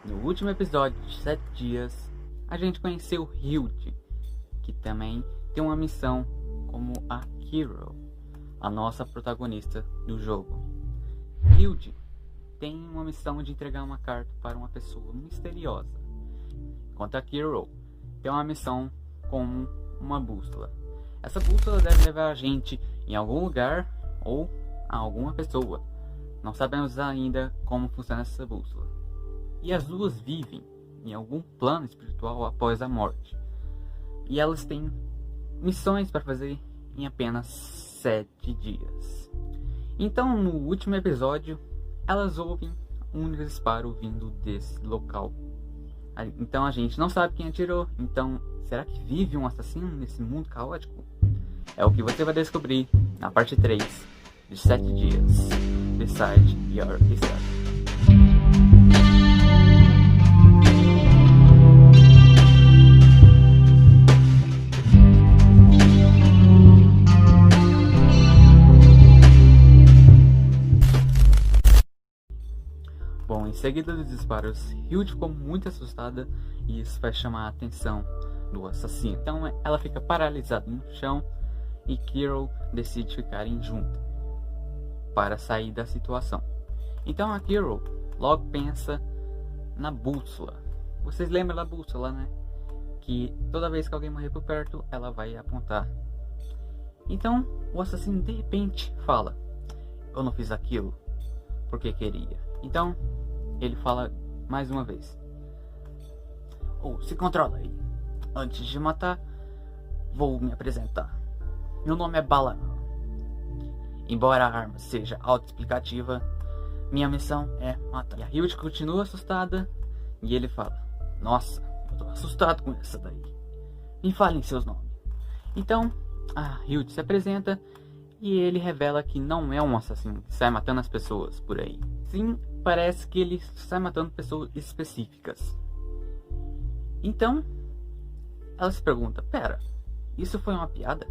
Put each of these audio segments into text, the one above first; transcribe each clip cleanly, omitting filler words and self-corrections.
No último episódio de 7 dias, a gente conheceu Hilde, que também tem uma missão como a Hero, a nossa protagonista do jogo. Hilde tem uma missão de entregar uma carta para uma pessoa misteriosa, enquanto a Hero tem uma missão como uma bússola. Essa bússola deve levar a gente em algum lugar ou a alguma pessoa. Não sabemos ainda como funciona essa bússola. E as duas vivem em algum plano espiritual após a morte. E elas têm missões para fazer em apenas 7 dias. Então, no último episódio, elas ouvem um disparo vindo desse local. Então a gente não sabe quem atirou. Então, será que vive um assassino nesse mundo caótico? É o que você vai descobrir na parte 3 de 7 dias. Decide Your History. Bom, em seguida dos disparos, Hilde ficou muito assustada e isso vai chamar a atenção do assassino. Então ela fica paralisada no chão e Carol decide ficarem juntas para sair da situação. Então a Carol logo pensa na bússola. Vocês lembram da bússola, né? Que toda vez que alguém morrer por perto, ela vai apontar. Então o assassino de repente fala: eu não fiz aquilo porque queria. Então ele fala mais uma vez: se controla aí. Antes de matar, vou me apresentar. Meu nome é Bala. Embora a arma seja autoexplicativa, minha missão é matar. E a Hilde continua assustada e ele fala: nossa, eu tô assustado com essa daí. Me falem seus nomes. Então a Hilde se apresenta e ele revela que não é um assassino que sai matando as pessoas por aí. Sim, parece que ele sai matando pessoas específicas. Então ela se pergunta: pera, isso foi uma piada?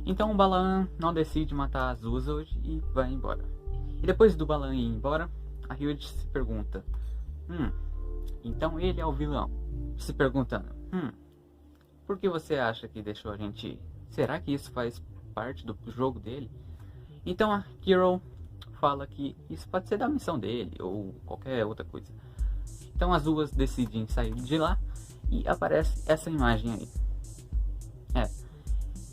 Então o Balan não decide matar as duas hoje e vai embora. E depois do Balan ir embora, a Hilde se pergunta: então ele é o vilão. Se perguntando: por que você acha que deixou a gente ir? Será que isso faz parte do jogo dele? Então a Carol fala que isso pode ser da missão dele ou qualquer outra coisa. Então as duas decidem sair de lá e aparece essa imagem aí.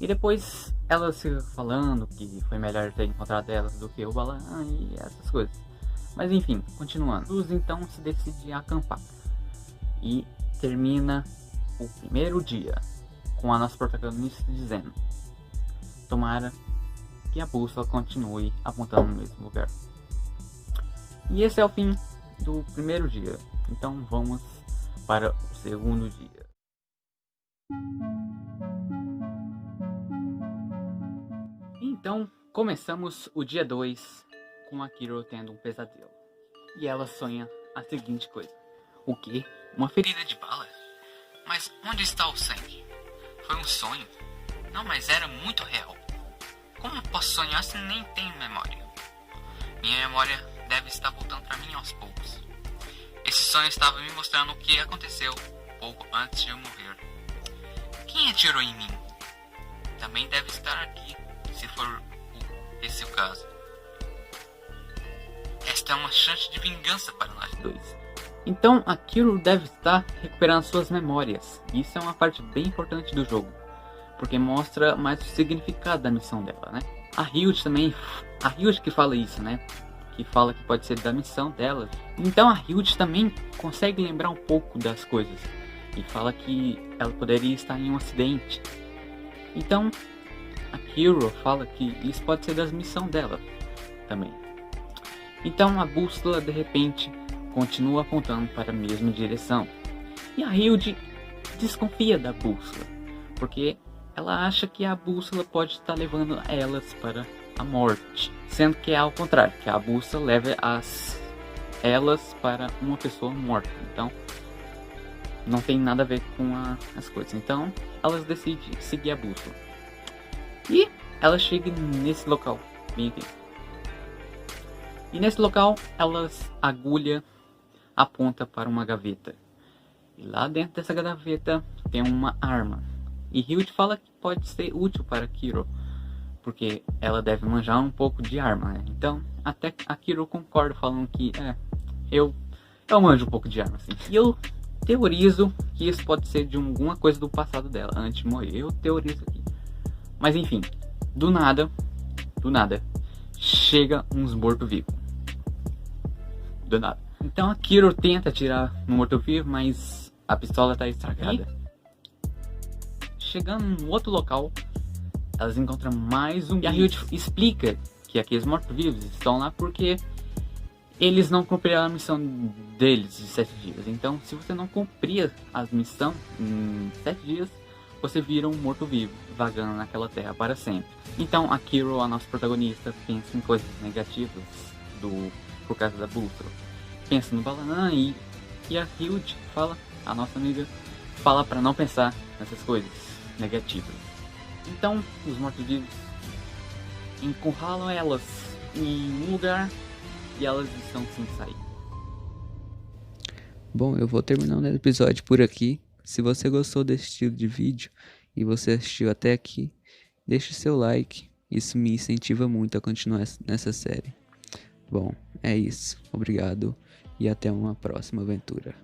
E depois elas ficam falando que foi melhor ter encontrado elas do que o Balan e essas coisas. Mas enfim, continuando. As duas então se decidem a acampar. E termina o primeiro dia com a nossa protagonista dizendo: tomara que a bússola continue apontando no mesmo lugar. E esse é o fim do primeiro dia. Então vamos para o segundo dia. Então começamos o dia 2 com a Carol tendo um pesadelo. E ela sonha a seguinte coisa: o quê? Uma ferida de bala? Mas onde está o sangue? Foi um sonho? Não, mas era muito real. Como eu posso sonhar se nem tenho memória? Minha memória deve estar voltando para mim aos poucos. Esse sonho estava me mostrando o que aconteceu pouco antes de eu morrer. Quem atirou em mim? Também deve estar aqui, se for esse o caso. Esta é uma chance de vingança para nós dois. Então a Carol deve estar recuperando suas memórias. Isso é uma parte bem importante do jogo, porque mostra mais o significado da missão dela, né? A Hilde também, a Hilde que fala isso, né? Que fala que pode ser da missão dela. Então a Hilde também consegue lembrar um pouco das coisas e fala que ela poderia estar em um acidente. Então a Carol fala que isso pode ser da missão dela também. Então a bússola de repente continua apontando para a mesma direção. E a Hilde desconfia da bússola, porque ela acha que a bússola pode estar levando elas para a morte, sendo que é ao contrário, que a bússola leva elas para uma pessoa morta. Então não tem nada a ver com as coisas. Então elas decidem seguir a bússola e ela chega nesse local bem aqui. E nesse local elas agulham aponta para uma gaveta. E lá dentro dessa gaveta tem uma arma. E Hilt fala que pode ser útil para Kiro, porque ela deve manjar um pouco de arma, né? Então até a Kiro concorda, falando que eu manjo um pouco de arma, assim. E eu teorizo que isso pode ser de alguma coisa do passado dela, antes de morrer. Eu teorizo aqui. Mas enfim, do nada, chega uns mortos-vivos. Do nada. Então a Kiro tenta atirar no morto-vivo, mas a pistola tá estragada. E, chegando em outro local, elas encontram mais um. E a Hilt explica que aqueles mortos-vivos estão lá porque eles não cumpriram a missão deles de 7 dias. Então, se você não cumprir a missão em 7 dias, você vira um morto-vivo, vagando naquela terra para sempre. Então, a Kiro, a nossa protagonista, pensa em coisas negativas por causa da bússola. Pensa no Balanã e a Hilt fala, a nossa amiga, fala para não pensar nessas coisas negativas. Então, os mortos-vivos encurralam elas em um lugar e elas estão sem sair. Bom, eu vou terminando o episódio por aqui. Se você gostou desse estilo de vídeo e você assistiu até aqui, deixe seu like. Isso me incentiva muito a continuar nessa série. Bom, é isso. Obrigado e até uma próxima aventura.